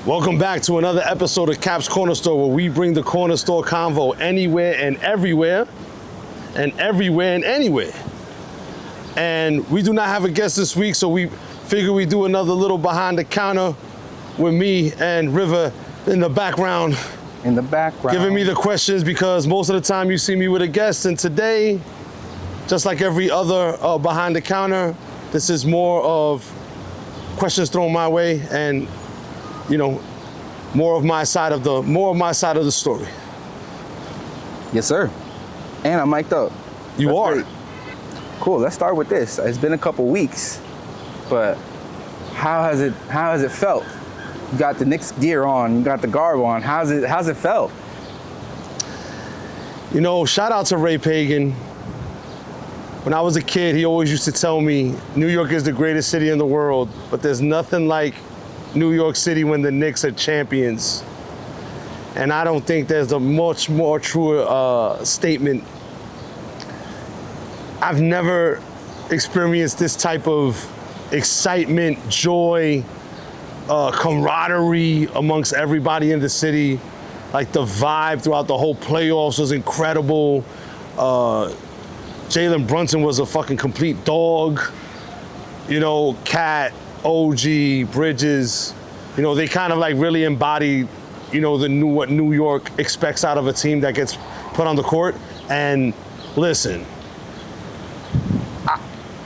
Welcome back to another episode of Cap's Corner Store, where we bring the corner store convo anywhere and everywhere, and everywhere and anywhere. And we do not have a guest this week, so we figure we do another little behind the counter with me and River in the background. Giving me the questions, because most of the time you see me with a guest, and today, just like every other behind the counter, this is more of questions thrown my way and, you know, more of my side of the story. Yes, sir. And I'm mic'd up. You are. Great. Cool. Let's start with this. It's been a couple weeks, but how has it felt? You got the Knicks gear on, you got the garb on. How's it felt? You know, shout out to Ray Pagan. When I was a kid, he always used to tell me, New York is the greatest city in the world, but there's nothing like New York City when the Knicks are champions. And I don't think there's a much more truer statement. I've never experienced this type of excitement, joy, camaraderie amongst everybody in the city. Like, the vibe throughout the whole playoffs was incredible. Jalen Brunson was a fucking complete dog. You know, Cat, OG, Bridges, you know, they kind of like really embodied, you know, what New York expects out of a team that gets put on the court. And listen,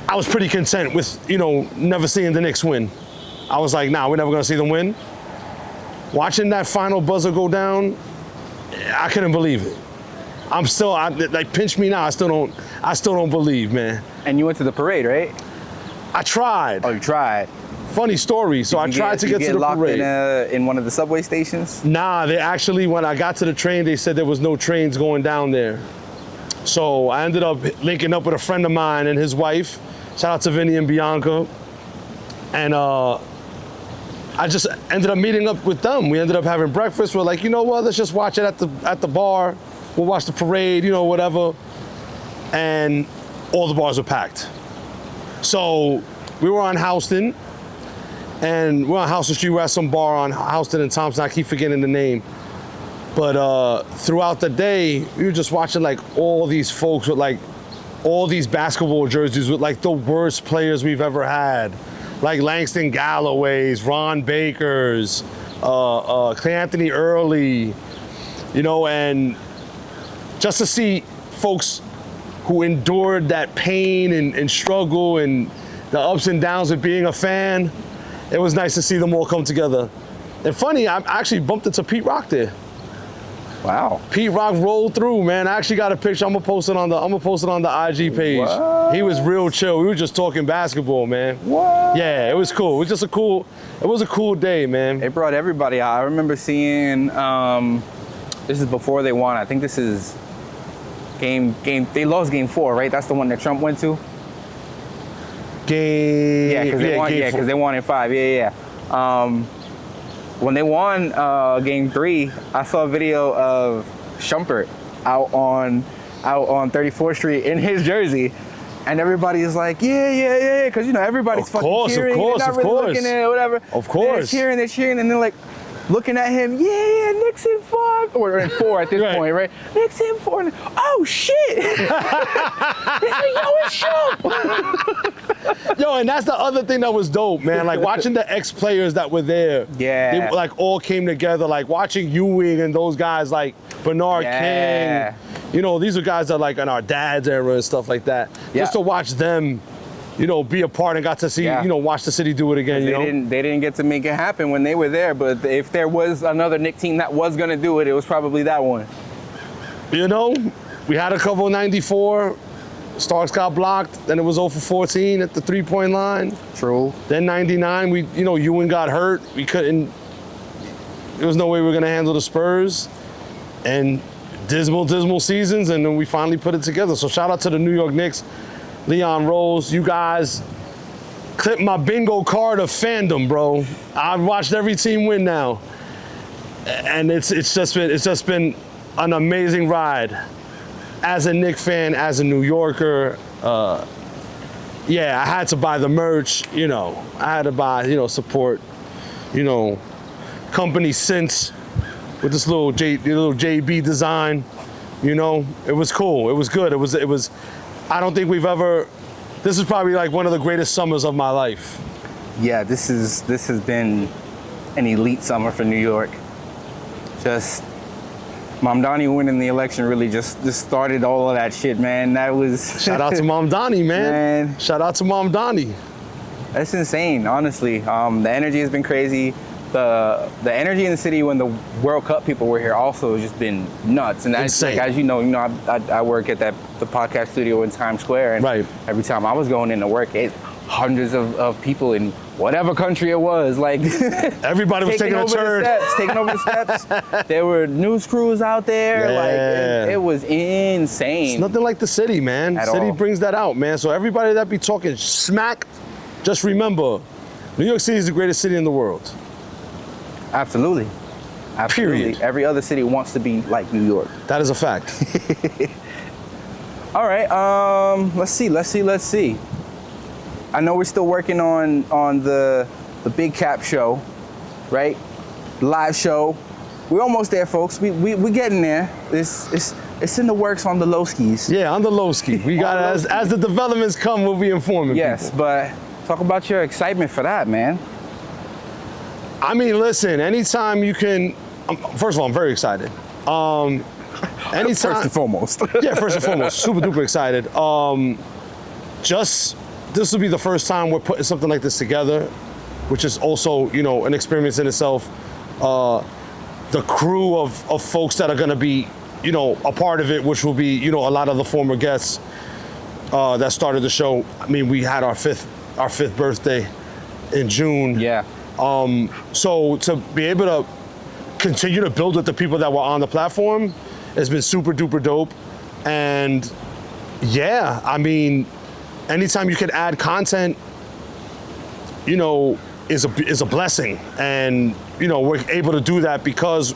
I was pretty content with, you know, never seeing the Knicks win. I was like, nah, we're never gonna see them win. Watching that final buzzer go down, I couldn't believe it. Like, pinch me now, I still don't believe, man. And you went to the parade, right? I tried. Oh, you tried. Funny story. So I tried to get to the parade. In one of the subway stations? Nah, they actually, when I got to the train, they said there was no trains going down there. So I ended up linking up with a friend of mine and his wife. Shout out to Vinny and Bianca. And I just ended up meeting up with them. We ended up having breakfast. We're like, you know what? Let's just watch it at the bar. We'll watch the parade, you know, whatever. And all the bars were packed. So we were on Houston, and we're on Houston Street. We're at some bar on Houston and Thompson. I keep forgetting the name. But throughout the day, we were just watching like all these folks with like all these basketball jerseys with like the worst players we've ever had. Like Langston Galloway's, Ron Baker's, Clay Anthony Early, you know, and just to see folks who endured that pain and struggle and the ups and downs of being a fan, it was nice to see them all come together. And funny, I actually bumped into Pete Rock there. Wow. Pete Rock rolled through, man. I actually got a picture. I'm gonna post it on the IG page. What? He was real chill. We were just talking basketball, man. What? Yeah, it was cool. It was a cool day, man. They brought everybody out. I remember seeing, this is before they won. I think this is they lost game 4, right? That's the one that Trump went to? Yeah, because they won in 5. Yeah. When they won game 3, I saw a video of Shumpert out on 34th Street in his jersey, and everybody is like, yeah, because, you know, everybody's fucking cheering. They're not really looking at it or whatever. Of course. They're cheering, and they're like looking at him, Knicks in 5, or in 4 at this point, right? Knicks in 4, and, oh shit! He's like, yo, it's Shump! Yo, and that's the other thing that was dope, man. Like, watching the ex-players that were there. Yeah. They like all came together. Like, watching Ewing and those guys like Bernard King. You know, these are guys that like in our dad's era and stuff like that. Yeah. Just to watch them, you know, be a part and got to see, you know, watch the city do it again, They didn't get to make it happen when they were there, but if there was another Knicks team that was gonna do it, it was probably that one. You know, we had a couple 94. Starks got blocked, then it was 0 for 14 at the 3-point line. True. Then 99, Ewing got hurt. We couldn't, there was no way we were gonna handle the Spurs. And dismal seasons, and then we finally put it together. So shout out to the New York Knicks, Leon Rose. You guys clipped my bingo card of fandom, bro. I've watched every team win now. And it's just been an amazing ride. As a Knicks fan, as a New Yorker, yeah, I had to buy the merch, you know. I had to buy, support, company since with this little JB design. You know, it was cool. It was good. It was. I don't think we've ever. This is probably like one of the greatest summers of my life. Yeah, this has been an elite summer for New York. Just Mamdani winning the election really just started all of that shit, man. That was Shout out to Mamdani, man. Shout out to Mamdani. That's insane, honestly. The energy has been crazy. The energy in the city when the World Cup people were here also has just been nuts. And that's like, as you know, I work at the podcast studio in Times Square, and every time I was going into work, hundreds of people in whatever country it was, like everybody was taking a turn, taking over the steps. There were news crews out there, like it was insane. It's nothing like the city, man. The city brings that out, man. So everybody that be talking smack, just remember, New York City is the greatest city in the world. Absolutely. Period. Every other city wants to be like New York. That is a fact. All right. Let's see. I know we're still working on the Big Cap show, right? Live show. We're almost there, folks. We getting there. It's in the works on the low skis. Yeah, on the low ski. We got it. As the developments come, we'll be informing people. But talk about your excitement for that, man. I mean, listen, anytime you can, first of all, I'm very excited. Anytime, first and foremost. Yeah, first and foremost, super duper excited. This will be the first time we're putting something like this together, which is also, an experience in itself. The crew of folks that are gonna be, a part of it, which will be, a lot of the former guests that started the show. I mean, we had our fifth birthday in June. Yeah. So to be able to continue to build with the people that were on the platform has been super duper dope. And yeah, I mean, anytime you can add content, is a blessing. And, we're able to do that because,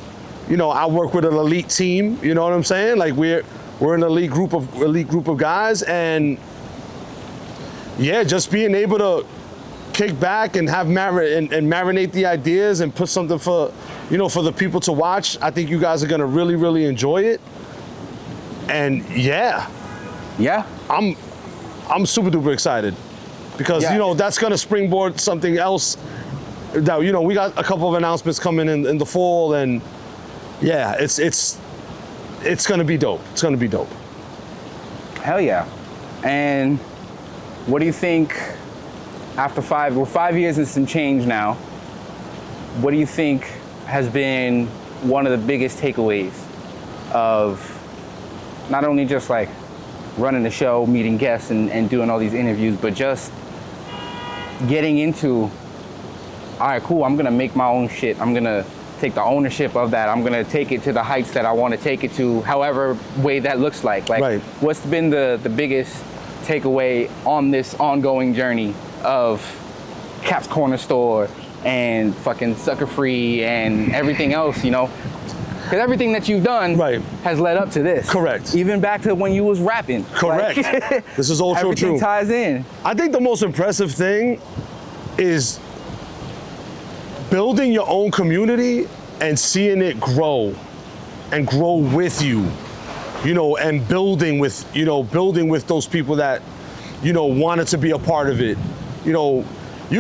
I work with an elite team, you know what I'm saying? Like we're an elite group of guys, and yeah, just being able to kick back and have marinate the ideas and put something for the people to watch. I think you guys are gonna really, really enjoy it. And yeah, I'm super duper excited because that's gonna springboard something else. That we got a couple of announcements coming in the fall, and yeah, it's gonna be dope. It's gonna be dope. Hell yeah! And what do you think? After 5 years and some change now, what do you think has been one of the biggest takeaways of not only just like running the show, meeting guests and doing all these interviews, but just getting into, all right, cool, I'm gonna make my own shit. I'm gonna take the ownership of that. I'm gonna take it to the heights that I wanna take it to, however way that looks like. Like, what's been the biggest takeaway on this ongoing journey of Capscornerstore and fucking Sucker Free and everything else, Because everything that you've done has led up to this. Correct. Even back to when you was rapping. Correct. This is all true. Everything ties in. I think the most impressive thing is building your own community and seeing it grow and grow with you, and building with those people that, wanted to be a part of it. You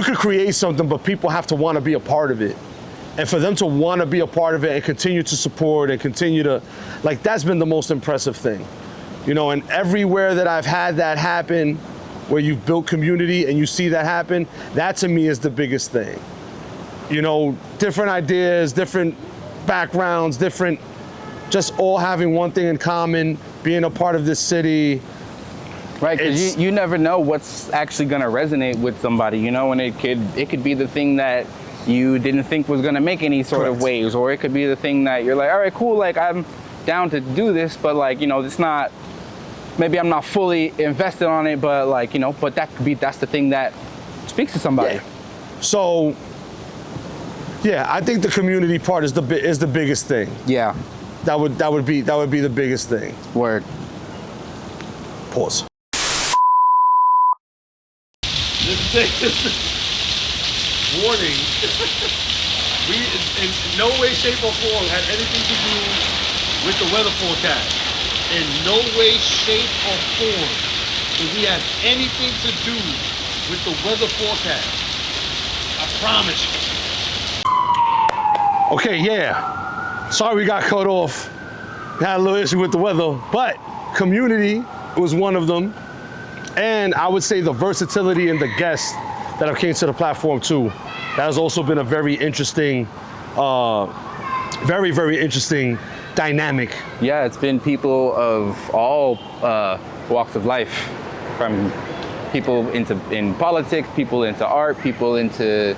could create something, but people have to want to be a part of it. And for them to want to be a part of it and continue to support and continue to, that's been the most impressive thing. And everywhere that I've had that happen, where you've built community and you see that happen, that to me is the biggest thing. Different ideas, different backgrounds, just all having one thing in common, being a part of this city. Right, because you never know what's actually gonna resonate with somebody, and it could be the thing that you didn't think was gonna make any sort of waves, or it could be the thing that you're like, all right, cool, like I'm down to do this, but it's not, maybe I'm not fully invested on it, but but that's the thing that speaks to somebody. Yeah. So, yeah, I think the community part is the biggest thing. Yeah. That would be the biggest thing. Word. Pause. Warning. We, in no way, shape, or form, had anything to do with the weather forecast. In no way, shape, or form did we have anything to do with the weather forecast. I promise you. Okay, yeah. Sorry we got cut off. Had a little issue with the weather, but community was one of them. And I would say the versatility in the guests that have came to the platform too. That has also been a very interesting, very, very interesting dynamic. Yeah, it's been people of all walks of life, from people in politics, people into art, people into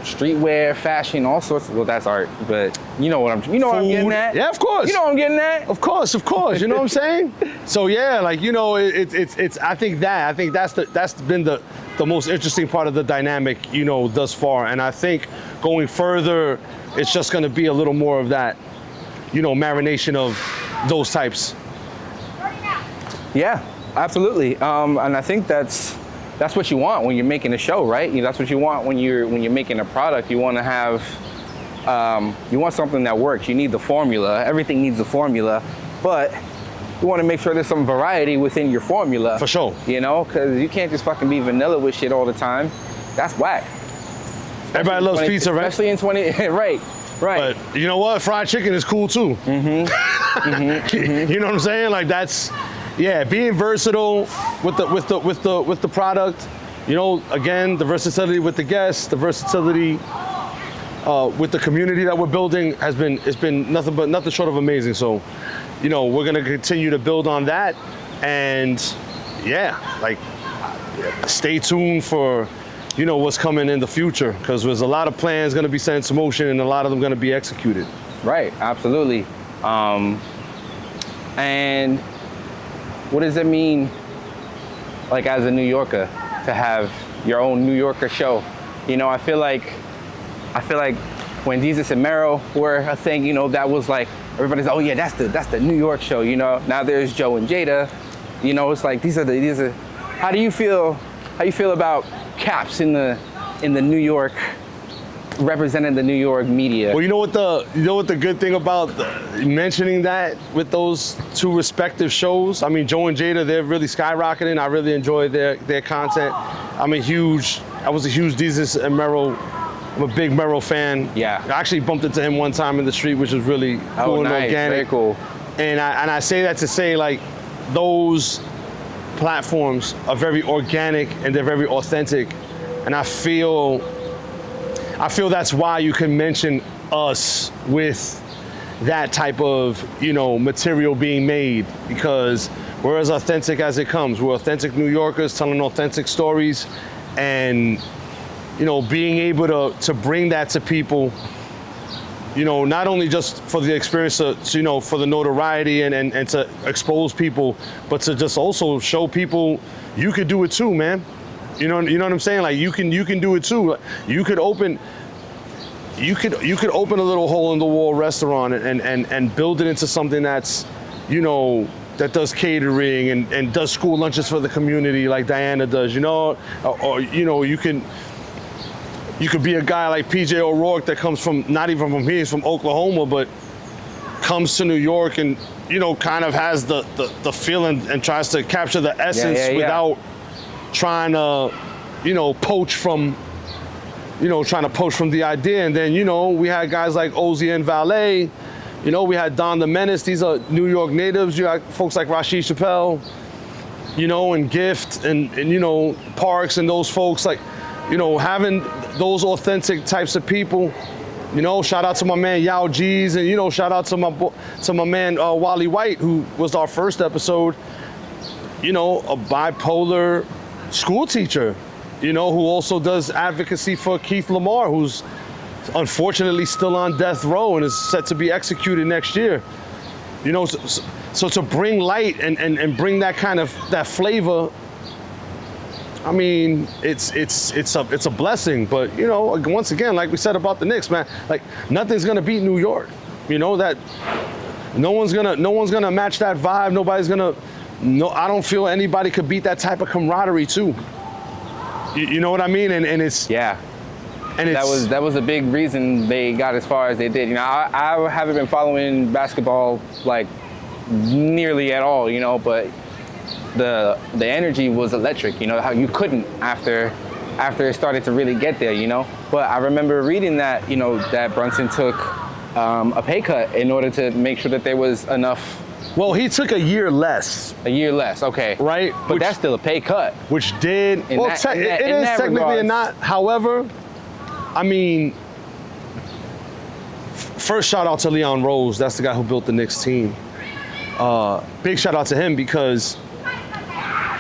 streetwear, fashion, all sorts. Well, that's art, but you know what I'm getting at. Yeah, of course. You know what I'm getting at. Of course. You know what I'm saying? So yeah, like it's. I think that's been the most interesting part of the dynamic, thus far. And I think going further, it's just going to be a little more of that, marination of those types. Yeah, absolutely. And I think that's what you want when you're making a show, right? That's what you want when you're making a product. You want to have, you want something that works. You need the formula. Everything needs a formula, but you want to make sure there's some variety within your formula. For sure. Because you can't just fucking be vanilla with shit all the time. That's whack. Everybody loves pizza, right? Especially in 20, right. But you know what? Fried chicken is cool too. Mm-hmm. You know what I'm saying? Like that's, yeah, being versatile with the product. Again, the versatility with the guests, the versatility with the community that we're building it's been nothing short of amazing. So, we're gonna continue to build on that, and yeah, like stay tuned for what's coming in the future, because there's a lot of plans gonna be set into motion and a lot of them gonna be executed. Right, absolutely. And what does it mean, like as a New Yorker, to have your own New Yorker show? I feel like when Jesus and Mero were a thing, that was like everybody's, oh yeah, that's the New York show. Now there's Joe and Jada. It's like these are. How do you feel about Caps in the New York, representing the New York media? Well, you know what the good thing about mentioning that with those two respective shows? I mean, Joe and Jada, they're really skyrocketing. I really enjoy their content. I was a huge Jesus and Mero. I'm a big Mero fan. Yeah. I actually bumped into him one time in the street, which was really cool and organic. Very cool. And I say that to say, like, those platforms are very organic and they're very authentic. And I feel that's why you can mention us with that type of, material being made, because we're as authentic as it comes. We're authentic New Yorkers telling authentic stories, and, being able to bring that to people, not only just for the experience, for the notoriety and to expose people, but to just also show people you could do it too, man. You know what I'm saying? Like you can do it too. You could open a little hole in the wall restaurant and build it into something that's, that does catering and does school lunches for the community like Diana does, or you could be a guy like PJ O'Rourke that comes from, not even from here, he's from Oklahoma, but comes to New York and, kind of has the feeling and tries to capture the essence without trying to, poach from the idea. And then, we had guys like Ozzy and Valet, we had Don the Menace. These are New York natives. You got folks like Rashid Chappelle, and Gift and Parks and those folks, like, having those authentic types of people. Shout out to my man Yao G's, and shout out to my man Wally White, who was our first episode. A bipolar school teacher, who also does advocacy for Keith Lamar, who's unfortunately still on death row and is set to be executed next year. So to bring light and bring that kind of that flavor, I mean, it's a blessing. But once again, like we said about the Knicks, man, like nothing's gonna beat New York. That no one's gonna match that vibe. Nobody's gonna. No, I don't feel anybody could beat that type of camaraderie too. You know what I mean? And it's, yeah. And that was a big reason they got as far as they did. You know, I haven't been following basketball like nearly at all, you know, but the energy was electric, you know, how you couldn't after it started to really get there, you know. But I remember reading that, you know, that Brunson took a pay cut in order to make sure that there was enough. Well, he took a year less. A year less, okay. Right? But that's still a pay cut. Which did, it is technically regards. not. However, I mean, first shout out to Leon Rose. That's the guy who built the Knicks team. Big shout out to him because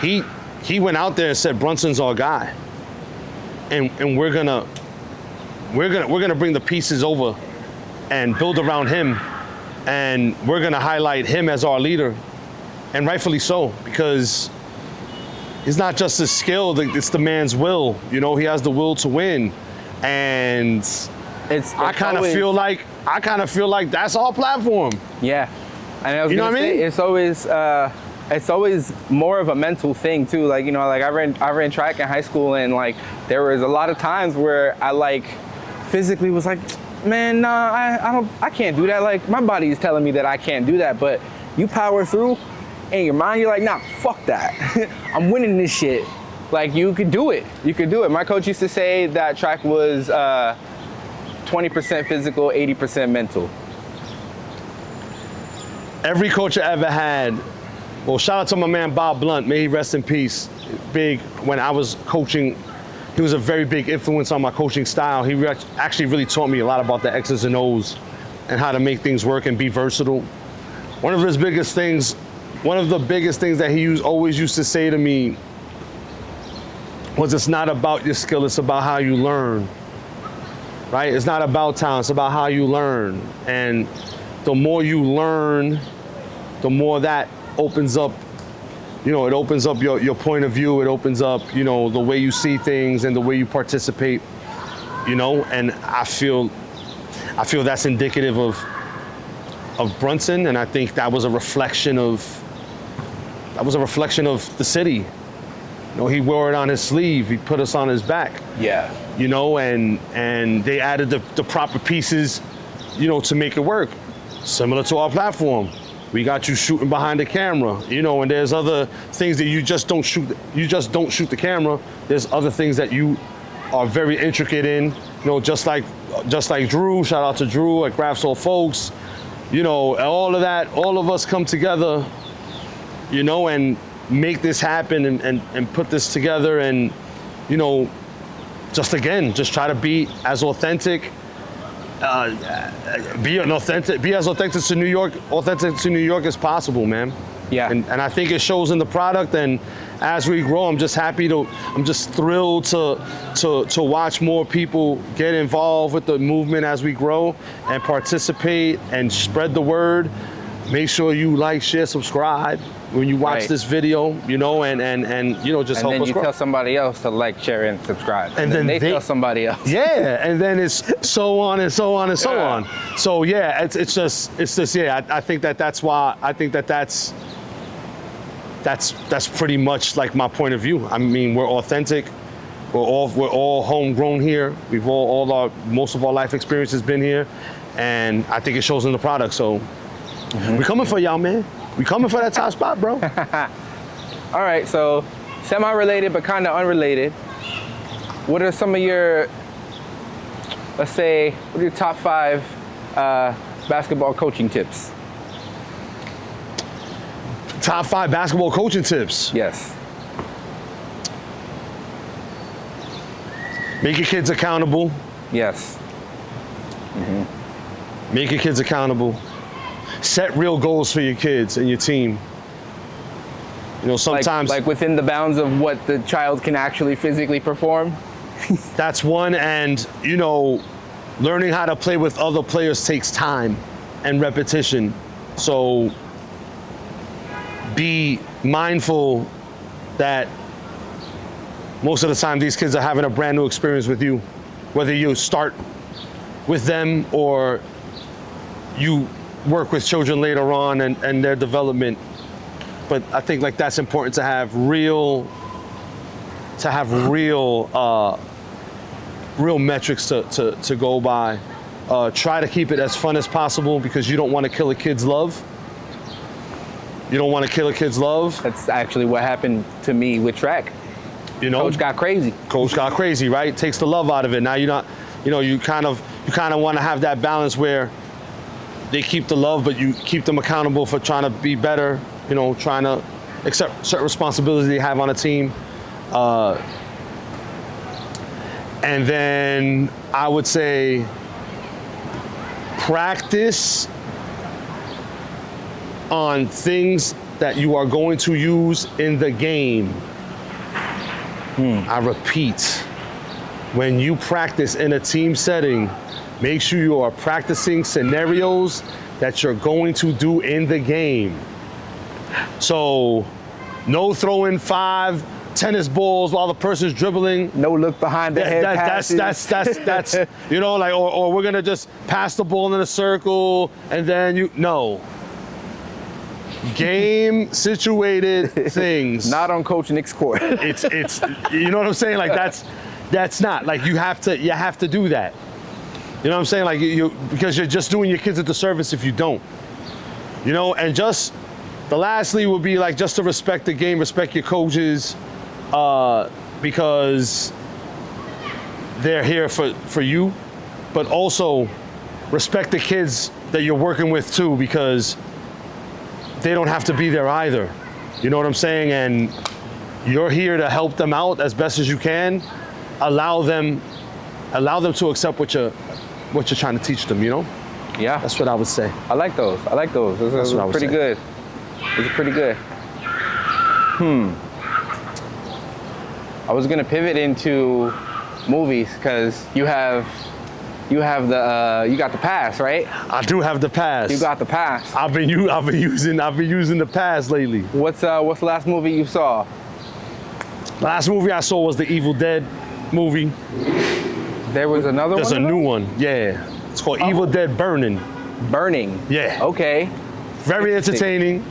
he went out there and said Brunson's our guy, and we're gonna bring the pieces over and build around him, and we're gonna highlight him as our leader, and rightfully so, because it's not just his skill, it's the man's will. You know, he has the will to win, and I kind of feel like that's our platform. Yeah, and I was gonna say, it's always more of a mental thing too. Like, you know, like I ran track in high school, and like there was a lot of times where I like physically was like, man, nah, I can't do that. Like my body is telling me that I can't do that, but you power through. In your mind, you're like, nah, fuck that. I'm winning this shit. Like you could do it. You could do it. My coach used to say that track was 20% physical, 80% mental. Every coach I ever had. Well, shout out to my man Bob Blunt. May he rest in peace. Big when I was coaching. He was a very big influence on my coaching style. He actually really taught me a lot about the X's and O's and how to make things work and be versatile. One of the biggest things that he always used to say to me was, it's not about your skill, it's about how you learn, right? It's not about talent, it's about how you learn. And the more you learn, the more that opens up, you know, it opens up your point of view. It opens up, you know, the way you see things and the way you participate, you know. And I feel that's indicative of Brunson, and I think that was a reflection of the city. You know, he wore it on his sleeve. He put us on his back. Yeah. You know, and they added the proper pieces, you know, to make it work. Similar to our platform. We got you shooting behind the camera, you know, and there's other things that you just don't shoot the camera. There's other things that you are very intricate in, you know, just like Drew. Shout out to Drew at Grafsoul Folks. You know, all of that, all of us come together, you know, and make this happen and put this together, and, you know, just try to be as authentic. Be as authentic to New York as possible, man. Yeah. And I think it shows in the product, and as we grow, I'm just thrilled to watch more people get involved with the movement as we grow and participate and spread the word. Make sure you like, share, subscribe when you watch this video, you know, and you know, just help us grow. And then you tell somebody else to like, share, and subscribe. And then they tell somebody else. Yeah, and then it's so on and so on and so on. So yeah, it's just yeah. I think that's why I think that's pretty much like my point of view. I mean, we're authentic. We're all homegrown here. We've most of our life experience has been here, and I think it shows in the product. So we're coming for y'all, man. We coming for that top spot, bro. All right, so semi-related but kind of unrelated. What are some of your, let's say, what are your top 5 basketball coaching tips? Top 5 basketball coaching tips. Yes. Make your kids accountable. Yes. Make your kids accountable. Set real goals for your kids and your team. You know, sometimes like within the bounds of what the child can actually physically perform. That's one, and you know, learning how to play with other players takes time and repetition. So be mindful that most of the time these kids are having a brand new experience with you, whether you start with them or you work with children later on and their development. But I think like that's important to have real real metrics to go by. Try to keep it as fun as possible because you don't want to kill a kid's love. You don't want to kill a kid's love. That's actually what happened to me with track. You know, Coach got crazy. Coach got crazy, right? Takes the love out of it. Now you're not, you know, you kind of want to have that balance where they keep the love, but you keep them accountable for trying to be better. You know, trying to accept certain responsibilities they have on a team. And then I would say practice on things that you are going to use in the game. I repeat, when you practice in a team setting, make sure you are practicing scenarios that you're going to do in the game. So, no throwing 5 tennis balls while the person's dribbling. No look behind the head passes. That's you know, like, or we're gonna just pass the ball in a circle and then no. Game situated things. Not on Coach Nick's court. It's you know what I'm saying? Like that's not like you have to do that. You know what I'm saying? Like you because you're just doing your kids a disservice if you don't. You know, and just the lastly would be like just to respect the game, respect your coaches, because they're here for you, but also respect the kids that you're working with too, because they don't have to be there either. You know what I'm saying? And you're here to help them out as best as you can. Allow them to accept what you're trying to teach them, you know? Yeah. That's what I would say. I like those. Those are pretty good. Those are pretty good. I was gonna pivot into movies because you got the pass, right? I do have the pass. You got the pass. I've been using the pass lately. What's the last movie you saw? Last movie I saw was the Evil Dead movie. There was another one? There's a new one, yeah. It's called Evil Dead Burning. Burning? Yeah. Okay. Very entertaining.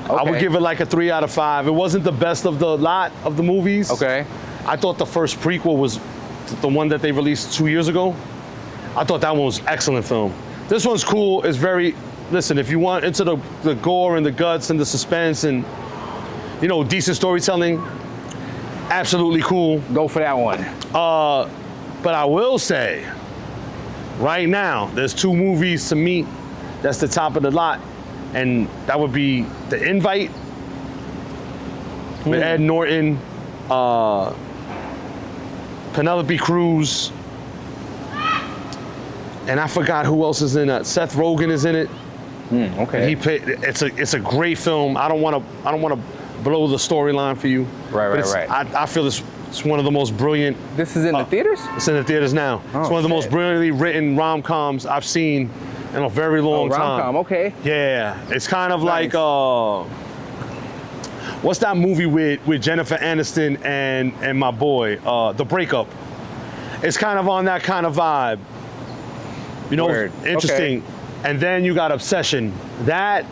Okay. I would give it like a 3 out of 5. It wasn't the best of the lot of the movies. Okay. I thought the first prequel was the one that they released 2 years ago. I thought that one was excellent film. This one's cool. It's very, listen, if you want into the gore and the guts and the suspense and, you know, decent storytelling, absolutely cool. Go for that one. But I will say, right now, there's 2 movies to me that's the top of the lot. And that would be The Invite with Ed Norton, Penelope Cruz, and I forgot who else is in it. Seth Rogen is in it. Okay. It's a great film. I don't want to blow the storyline for you. Right. I feel it's one of the most brilliant. This is in the theaters? It's in the theaters now. It's one of the most brilliantly written rom-coms I've seen in a very long time. Rom-com, okay. Yeah, it's kind of like what's that movie with Jennifer Aniston and my boy, The Breakup. It's kind of on that kind of vibe. You know, interesting. Okay. And then you got Obsession. That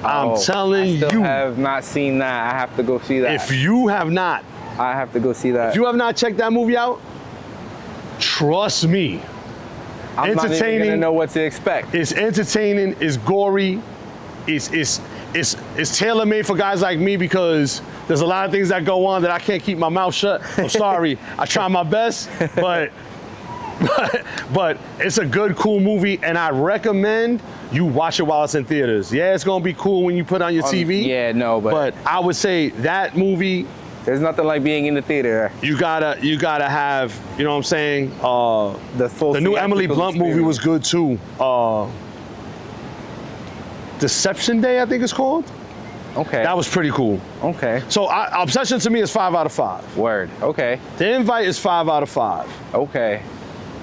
I'm telling you. I still have not seen that. I have to go see that. If you have not, I have to go see that. if you have not checked that movie out, trust me. I'm not even gonna know what to expect. It's entertaining, it's gory, it's tailor-made for guys like me because there's a lot of things that go on that I can't keep my mouth shut. I'm sorry, I try my best, but it's a good, cool movie, and I recommend you watch it while it's in theaters. Yeah, it's gonna be cool when you put on your TV. Yeah, no, but I would say that movie. There's nothing like being in the theater. You gotta have, you know what I'm saying? The new Emily Blunt movie was good too. Deception Day, I think it's called. Okay. That was pretty cool. Okay. So Obsession to me is 5 out of 5. Word. Okay. The Invite is 5 out of 5. Okay.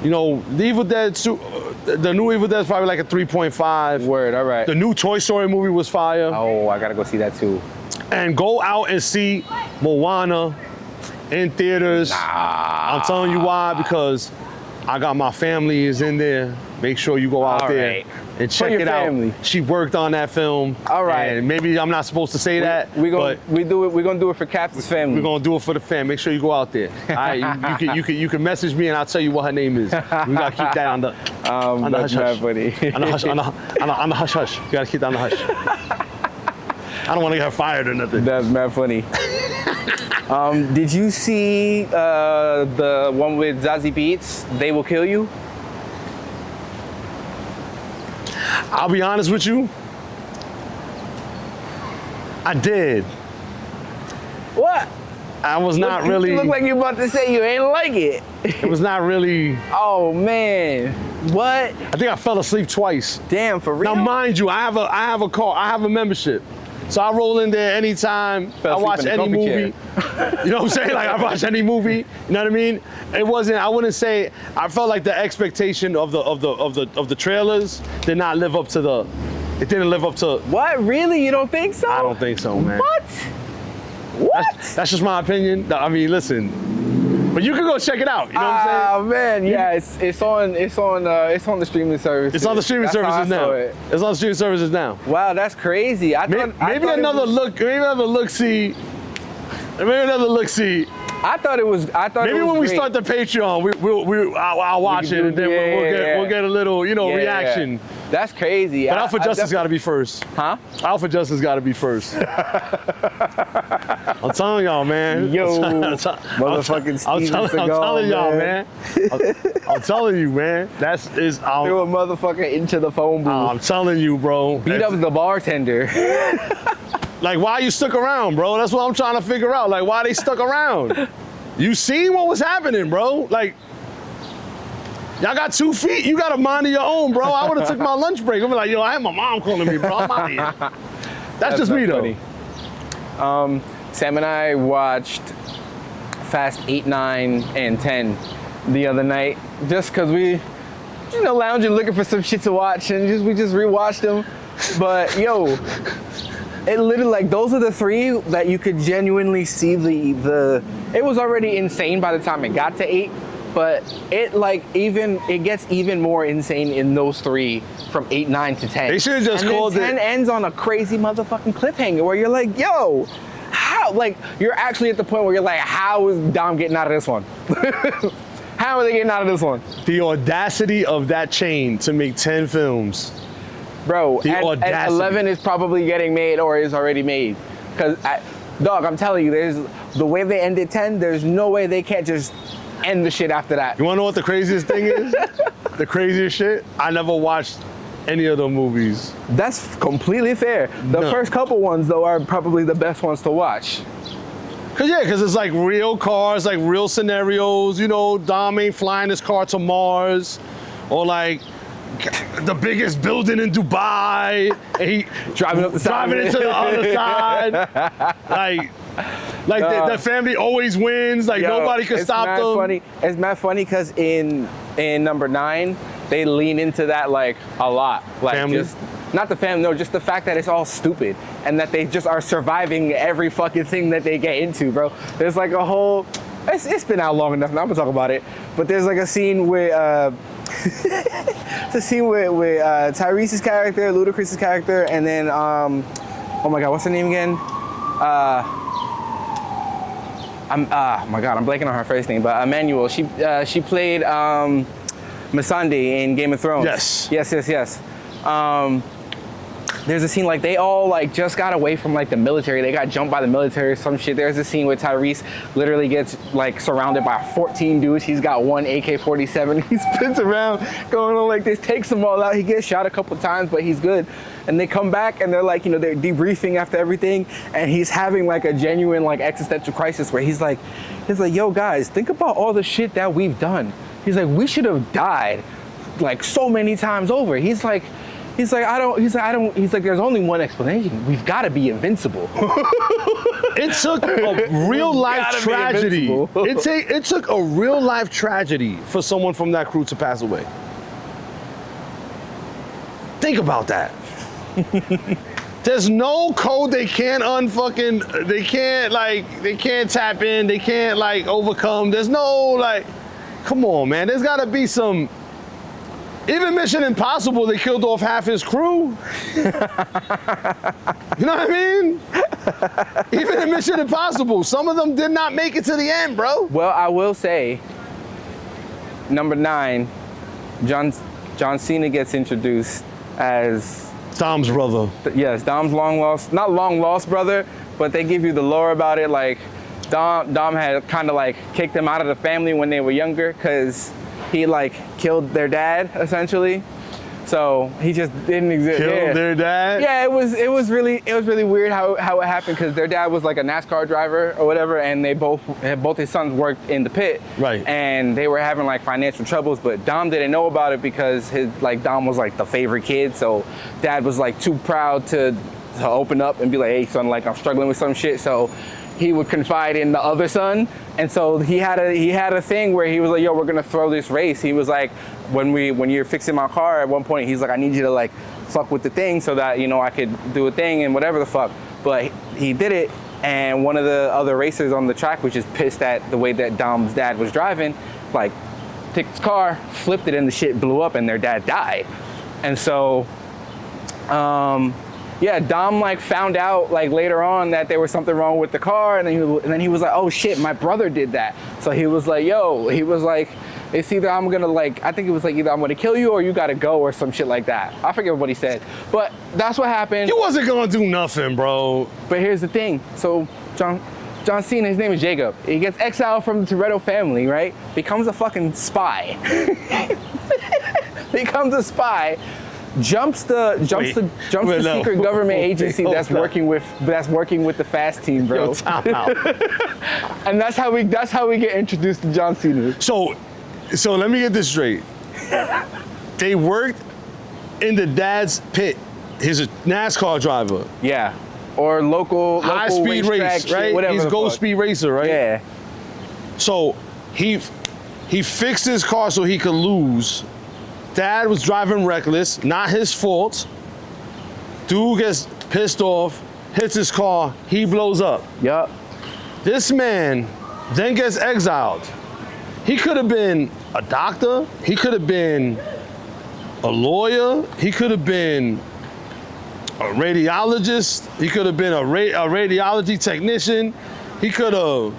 You know, the Evil Dead, the new Evil Dead is probably like a 3.5. Word. All right. The new Toy Story movie was fire. Oh, I gotta go see that too. And go out and see Moana in theaters. Nah. I'm telling you why, because I got my family is in there. Make sure you go out All there right. and check your it family. out. She worked on that film. All right. And maybe I'm not supposed to say that, We're but gonna do it for Caps' family. we're gonna do it for the fam. Make sure you go out there. All right, you can message me and I'll tell you what her name is. We gotta keep that on the that's hush hush. mad funny. On the hush on the hush hush. You gotta keep that on the hush. I don't want to get her fired or nothing. That's mad funny. Did you see the one with Zazie Beetz? They Will Kill You. I'll be honest with you. I did. What? I was not really. You look like you about to say you ain't like it. It was not really. Oh man. What? I think I fell asleep twice. Damn, for real? Now, mind you, I have a car. I have a membership. So I roll in there anytime. I watch any movie. You know what I'm saying? Like I watch any movie. You know what I mean? It wasn't. I wouldn't say. I felt like the expectation of the trailers did not live up to the. It didn't live up to. What? Really? You don't think so? I don't think so, man. What? What? That's just my opinion. I mean, listen. But you can go check it out. You know what I'm saying? Oh man, yeah, it's on the streaming service. It's on the streaming services now. It. It's on the streaming services now. Wow, that's crazy. Maybe another look see. Maybe another look see. I thought it was. Maybe when we start the Patreon, I'll watch it and then we'll get a little reaction. Yeah. That's crazy. But Alpha Justice got to be first. Huh? Alpha Justice got to be first. I'm telling y'all, man. Yo, motherfucking I'm telling y'all, man. I'm telling you, man. Threw a motherfucker into the phone booth. I'm telling you, bro. Beat up the bartender. Like, why you stuck around, bro? That's what I'm trying to figure out. Like, why they stuck around? You seen what was happening, bro? Like, y'all got 2 feet. You got a mind of your own, bro. I would have took my lunch break. I'm like, yo, I had my mom calling me, bro. I'm out of here. That's just me, funny. though. Sam and I watched Fast 8, 9, and 10 the other night just because we, lounging looking for some shit to watch and we just rewatched them. But yo, it literally, like, those are the 3 that you could genuinely see it was already insane by the time it got to 8, but it gets even more insane in those 3 from 8, 9 to 10. They should have just called it. 10 ends on a crazy motherfucking cliffhanger where you're like, yo, how? Like, you're actually at the point where you're like, how is Dom getting out of this one? How are they getting out of this one? The audacity of that chain to make 10 films. Bro, at 11 is probably getting made or is already made. Because, dog, I'm telling you, the way they ended 10, there's no way they can't just end the shit after that. You wanna know what the craziest thing is? The craziest shit? I never watched any of the movies. That's completely fair. The first couple ones, though, are probably the best ones to watch. Cause it's like real cars, like real scenarios. Dom ain't flying his car to Mars, or like the biggest building in Dubai, and he driving into the other side. Like the family always wins. Like nobody can stop them. Funny. It's mad funny because in number 9, they lean into that like a lot. Like family? Just not the family, no, just the fact that it's all stupid and that they just are surviving every fucking thing that they get into, bro. There's like a whole. It's been out long enough. Now I'm gonna talk about it. But there's like a scene where. It's a scene with Tyrese's character, Ludacris's character, and then oh my god, what's her name again? I'm blanking on her first name, but Emmanuel. She played Missandei in Game of Thrones. Yes. There's a scene like they all like just got away from like the military. They got jumped by the military or some shit. There's a scene where Tyrese literally gets like surrounded by 14 dudes. He's got one AK-47. He spins around going on like this, takes them all out. He gets shot a couple times, but he's good. And they come back and they're like, they're debriefing after everything. And he's having like a genuine like existential crisis where he's like, yo guys, think about all the shit that we've done. He's like, we should have died like so many times over. He's like, there's only one explanation. We've got to be invincible. It took a real life tragedy. It took a real life tragedy for someone from that crew to pass away. Think about that. There's no code they can't they can't tap in, they can't like overcome. There's no like, Come on, man. There's got to be some. Even Mission Impossible, they killed off half his crew. You know what I mean? Even in Mission Impossible, some of them did not make it to the end, bro. Well, I will say, number 9, John Cena gets introduced as Dom's brother. Yes, Dom's not long lost brother, but they give you the lore about it. Like Dom had kind of like kicked him out of the family when they were younger because he like killed their dad essentially. So he just didn't exist. Killed their dad? Yeah, it was really weird how it happened because their dad was like a NASCAR driver or whatever, and they both his sons worked in the pit. Right. And they were having like financial troubles, but Dom didn't know about it because Dom was like the favorite kid, so dad was like too proud to open up and be like, hey son, like I'm struggling with some shit. So he would confide in the other son, and so he had a thing where he was like, yo, we're gonna throw this race. He was like, when you're fixing my car at one point, he's like, I need you to like fuck with the thing so that, you know, I could do a thing and whatever the fuck. But he did it, and one of the other racers on the track was just pissed at the way that Dom's dad was driving, like took his car, flipped it, and the shit blew up and their dad died. And so yeah, Dom like found out like later on that there was something wrong with the car, and then he was like, oh shit, my brother did that. So he was like, it's either I'm gonna either I'm gonna kill you or you gotta go or some shit like that. I forget what he said, but that's what happened. He wasn't gonna do nothing, bro. But here's the thing. So John Cena, his name is Jacob. He gets exiled from the Toretto family, right? Becomes a fucking spy. Becomes a spy. Jumps the secret government agency that's working with the Fast Team, bro. Yo, time out. And that's how we get introduced to John Cena. So let me get this straight. They worked in the dad's pit. He's a NASCAR driver. Yeah. Or local high speed race, shit, right? whatever. He's a Go Speed racer, right? Yeah. So he fixed his car so he could lose. Dad was driving reckless, not his fault. Dude gets pissed off, hits his car, he blows up. Yup. This man then gets exiled. He could have been a doctor, he could have been a lawyer, he could have been a radiologist, he could have been a radiology technician, he could have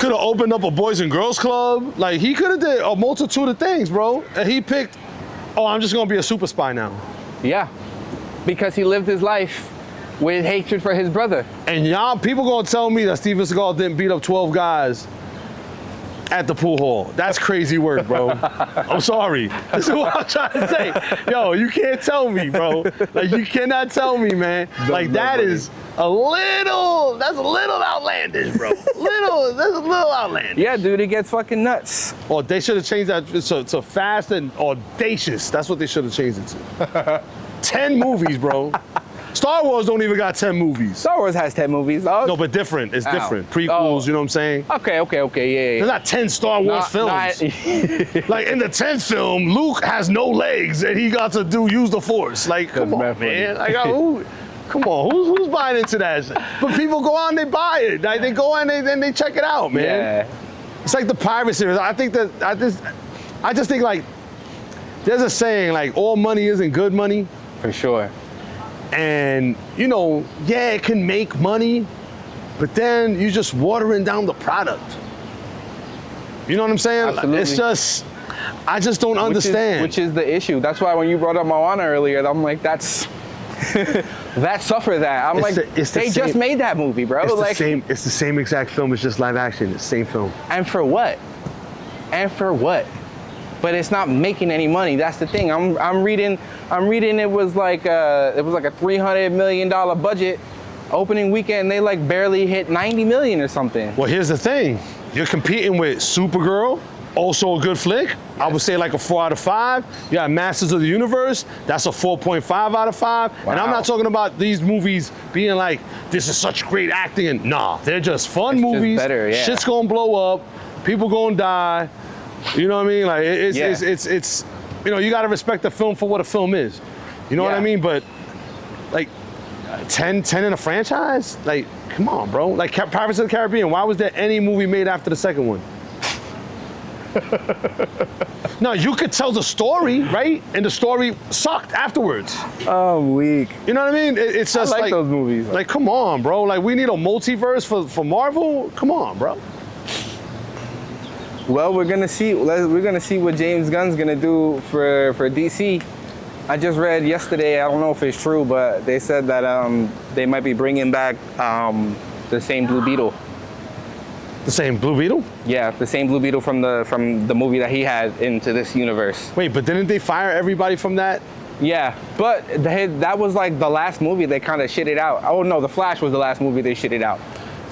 opened up a Boys and Girls Club. Like, he could have did a multitude of things, bro. And he picked, oh, I'm just gonna be a super spy now. Yeah, because he lived his life with hatred for his brother. And y'all, people gonna tell me that Steven Seagal didn't beat up 12 guys at the pool hall. That's crazy work, bro. I'm sorry. This is what I'm trying to say. Yo, you can't tell me, bro. Like, you cannot tell me, man. Like, that's a little outlandish, bro. That's a little outlandish. Yeah, dude, it gets fucking nuts. Or they should have changed that to fast and audacious. That's what they should have changed it to. 10 movies, bro. Star Wars don't even got 10 movies. Star Wars has 10 movies, dog. No, but different. It's different. Prequels, Oh. you know what I'm saying? Okay, yeah. There's not 10 Star Wars films. Like, in the 10th film, Luke has no legs and he got to use the Force. Like, come on, man. Like, come on, who's buying into that? But people go on, they buy it. Like, they go on, they check it out, man. Yeah. It's like the Pirate series. I just think, like, there's a saying, like, all money isn't good money. For sure. And, you know, yeah, it can make money, but then you're just watering down the product. You know what I'm saying? Absolutely. It's just, I just don't understand. Which is the issue. That's why when you brought up Moana earlier, I'm like, that's that suffer that. I'm they just made that movie, bro. It's the same exact film. It's just live action. It's the same film. And for what? But it's not making any money. That's the thing. I'm reading it was like a $300 million budget opening weekend. They like barely hit 90 million or something. Well, here's the thing. You're competing with Supergirl, also a good flick. Yes. I would say like a 4 out of 5. You got Masters of the Universe. That's a 4.5 out of 5. Wow. And I'm not talking about these movies being like, this is such great acting. And nah, they're just fun movies. Just better, yeah. Shit's gonna blow up. People gonna die. You know what I mean? Like, it's you know, you gotta respect the film for what a film is. You know what I mean? But like 10 in a franchise? Like, come on, bro. Like Pirates of the Caribbean, why was there any movie made after the second one? No, you could tell the story, right? And the story sucked afterwards. Oh, weak. You know what I mean? It's just I like those movies. Like, come on, bro. Like, we need a multiverse for Marvel. Come on, bro. Well, we're gonna see. We're gonna see what James Gunn's gonna do for DC. I just read yesterday. I don't know if it's true, but they said that they might be bringing back the same Blue Beetle. The same Blue Beetle? Yeah, the same Blue Beetle from the movie that he had into this universe. Wait, but didn't they fire everybody from that? Yeah, but that was like the last movie they kind of shitted out. Oh no, The Flash was the last movie they shitted out.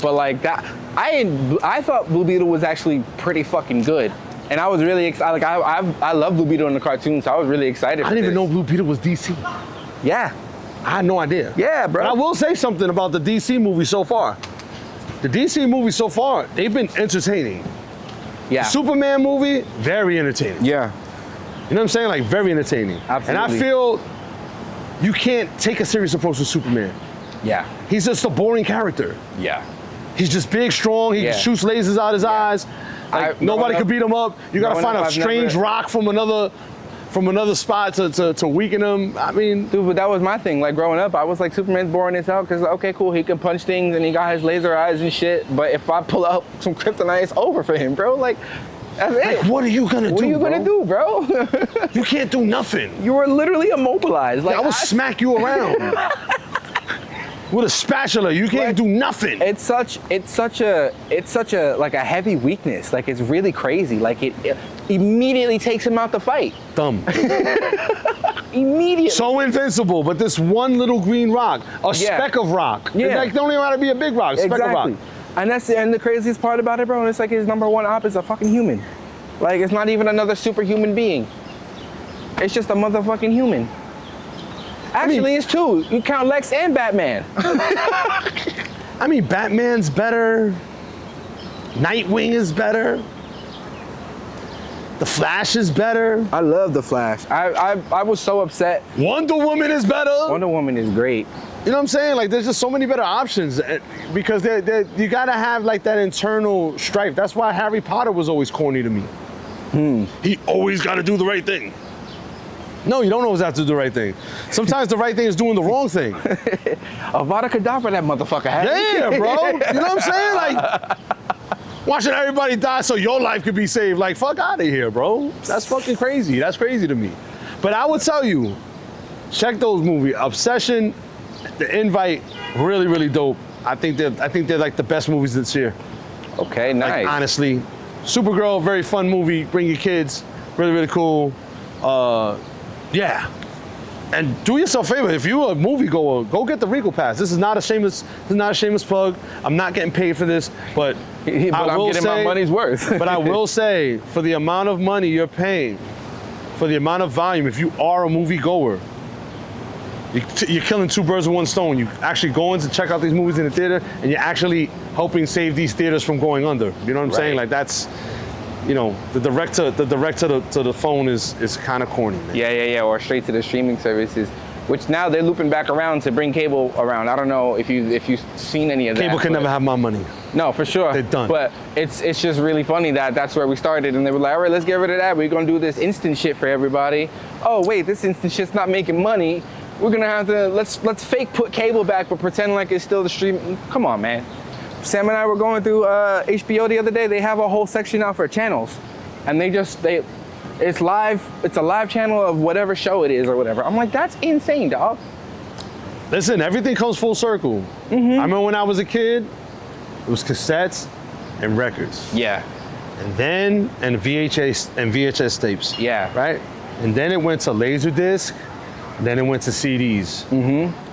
But like that, I thought Blue Beetle was actually pretty fucking good, and I was really excited. Like I love Blue Beetle in the cartoon, so I was really excited. I didn't even know Blue Beetle was DC. Yeah, I had no idea. Yeah, bro. But I will say something about the DC movie so far. The DC movie so far, they've been entertaining. Yeah. The Superman movie, very entertaining. Yeah. You know what I'm saying? Like, very entertaining. Absolutely. And I feel you can't take a serious approach to Superman. Yeah. He's just a boring character. Yeah. He's just big, strong. He shoots lasers out his eyes. Like, nobody could beat him up. You gotta find a strange rock from another spot to weaken him. I mean, dude, but that was my thing. Like growing up, I was like, Superman's boring as hell because okay, cool, he can punch things and he got his laser eyes and shit. But if I pull out some kryptonite, it's over for him, bro. Like, that's it. Like, what are you gonna do? What are you gonna do, bro? You can't do nothing. You were literally immobilized. Like, I will smack you around with a spatula. You can't do nothing. It's such a like a heavy weakness. Like, it's really crazy. Like it immediately takes him out the fight. Dumb. Immediately. So invincible, but this one little green rock, a speck of rock. Yeah. Like, don't even have to be a big rock, a speck of rock. And the craziest part about it, bro, it's like his number one op is a fucking human. Like, it's not even another superhuman being. It's just a motherfucking human. Actually, it's two. You count Lex and Batman. I mean, Batman's better. Nightwing is better. The Flash is better. I love the Flash. I was so upset. Wonder Woman is better. Wonder Woman is great. You know what I'm saying? Like, there's just so many better options because you gotta have like that internal strife. That's why Harry Potter was always corny to me. He always gotta do the right thing. No, you don't always have to do the right thing. Sometimes the right thing is doing the wrong thing. Avada Kedavra, that motherfucker had. Yeah, bro. You know what I'm saying? Like, watching everybody die so your life could be saved. Like, fuck out of here, bro. That's fucking crazy. That's crazy to me. But I would tell you, check those movies. Obsession, The Invite, really, really dope. I think they're like the best movies this year. Okay, nice. Like, honestly, Supergirl, very fun movie. Bring your kids. Really, really cool. Yeah. And do yourself a favor. If you're a moviegoer, go get the Regal Pass. This is not a shameless plug. I'm not getting paid for this, but I'm getting my money's worth. But I will say, for the amount of money you're paying, for the amount of volume, if you are a moviegoer, you're killing two birds with one stone. You actually go in to check out these movies in the theater, and you're actually helping save these theaters from going under. You know what I'm saying? Like, that's, you know, the direct to the phone is kind of corny, man. Yeah, or straight to the streaming services, which now they're looping back around to bring cable around. I don't know if you've seen any of that. Cable can never have my money. No, for sure. They're done. But it's just really funny that that's where we started, and they were like, all right, let's get rid of that. We're gonna do this instant shit for everybody. Oh wait, this instant shit's not making money. We're gonna have to let's fake put cable back, but pretend like it's still the stream. Come on, man. Sam and I were going through HBO the other day. They have a whole section now for channels, and it's live. It's a live channel of whatever show it is or whatever. I'm like, that's insane, dog. Listen, everything comes full circle. I remember when I was a kid, it was cassettes and records. Yeah. And VHS tapes. Yeah. Right? And then it went to Laserdisc, then it went to CDs.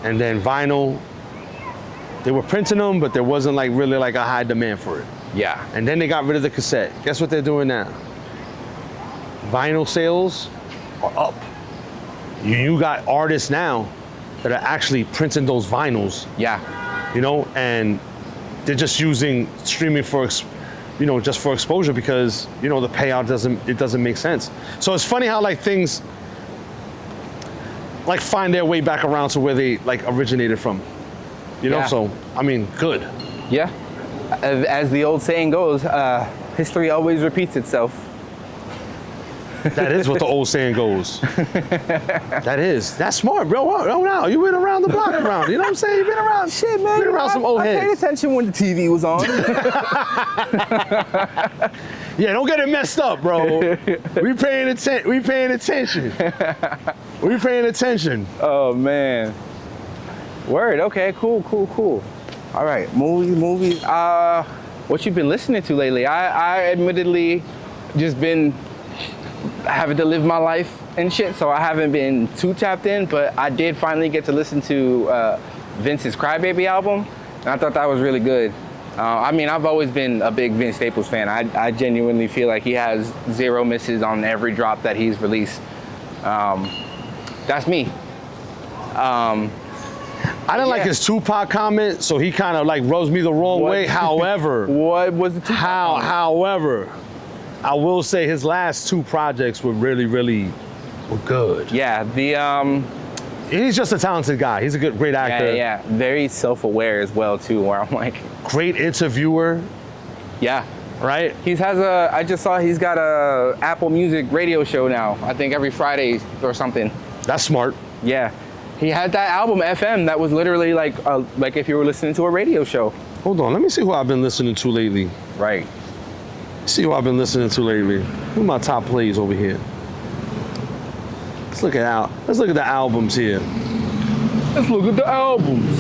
And then vinyl. They were printing them, but there wasn't like really like a high demand for it. Yeah. And then they got rid of the cassette. Guess what they're doing now? Vinyl sales are up. You got artists now that are actually printing those vinyls. Yeah. You know, and they're just using streaming for, just for exposure because, the payout doesn't make sense. So it's funny how like things like find their way back around to where they like originated from. So, I mean, good. Yeah. As the old saying goes, history always repeats itself. That is what the old saying goes. That's smart, bro. Oh, no, you been around the block around. You know what I'm saying? You been around. Shit, man. Been around some old I heads. paid attention when the TV was on. Yeah, don't get it messed up, bro. We paying attention. We paying attention. We paying attention. Oh man. Word. Okay. Cool. All right. Movies. What you been listening to lately? I admittedly just been having to live my life and shit, so I haven't been too tapped in. But I did finally get to listen to Vince's Crybaby album, and I thought that was really good. I mean, I've always been a big Vince Staples fan. I genuinely feel like he has zero misses on every drop that he's released. That's me. I didn't like his Tupac comment, so he kind of like rubs me the wrong way. However, what was the Tupac comment? However, I will say his last 2 projects were really good. Yeah, He's just a talented guy. He's a great actor. Yeah. Very self-aware as well too. Where I'm like, great interviewer. Yeah. Right. I just saw he's got a Apple Music radio show now. I think every Friday or something. That's smart. Yeah. He had that album FM that was literally like if you were listening to a radio show. Hold on, let me see who I've been listening to lately. Right. See who I've been listening to lately. Who are my top plays over here? Let's look at the albums here. Let's look at the albums.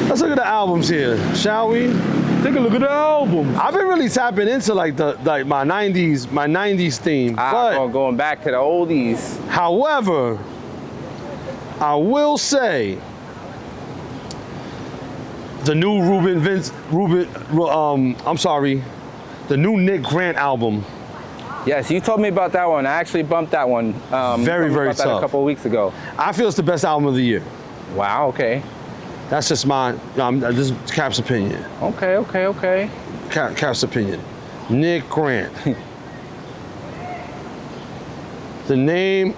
Let's look at the albums here, shall we? Take a look at the albums. I've been really tapping into like my 90s theme. But going back to the oldies. However, I will say the new the new Nick Grant album. Yes, you told me about that one. I actually bumped that one. Very tough. That a couple of weeks ago. I feel it's the best album of the year. Wow. Okay. That's just this is Cap's opinion. Okay. Cap's opinion. Nick Grant. The name